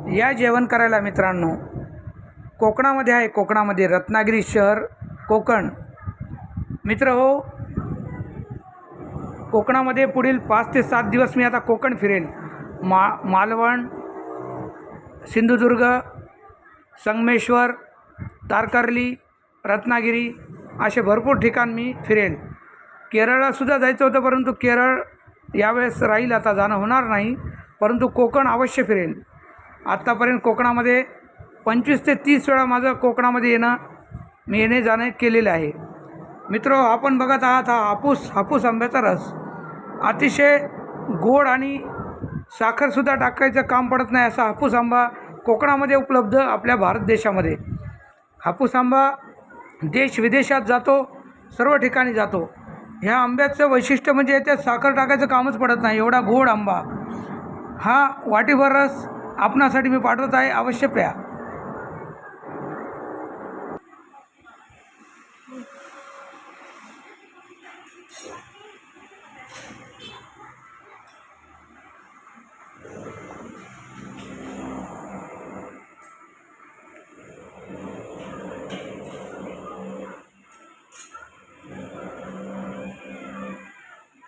या जेवण करायला मित्रांनो। कोकणामध्ये आहे, कोकणामध्ये रत्नागिरी शहर कोकण। मित्र हो, कोकणामध्ये पुढील 5 ते 7 दिवस मी आता कोकण फिरेन। मालवण, सिंधुदुर्ग, संगमेश्वर, तारकर्ली, रत्नागिरी असे भरपूर ठिकाण मी फिरेन। केरळलासुद्धा जायचं होतं, परंतु केरळ यावेळेस राहील, आता जाणं होणार नाही, परंतु कोकण अवश्य फिरेन। आत्तापर्यंत कोकणामध्ये 25 ते 30 वेळा माझं कोकणामध्ये मी येणे जाणे केलेलं आहे। मित्र, आपण बघत आहात हा हापूस आंब्याचा रस अतिशय गोड आणि साखरसुद्धा टाकायचं काम पडत नाही असा हापूस आंबा कोकणामध्ये उपलब्ध आपल्या भारत देशामध्ये। हापूस आंबा देश विदेशात जातो, सर्व ठिकाणी जातो। ह्या आंब्याचं वैशिष्ट्य म्हणजे याच्यात साखर टाकायचं कामच पडत नाही, एवढा गोड आंबा। हा वाटीभर रस आपणासाठी मी पाठवत आहे, अवश्य प्या।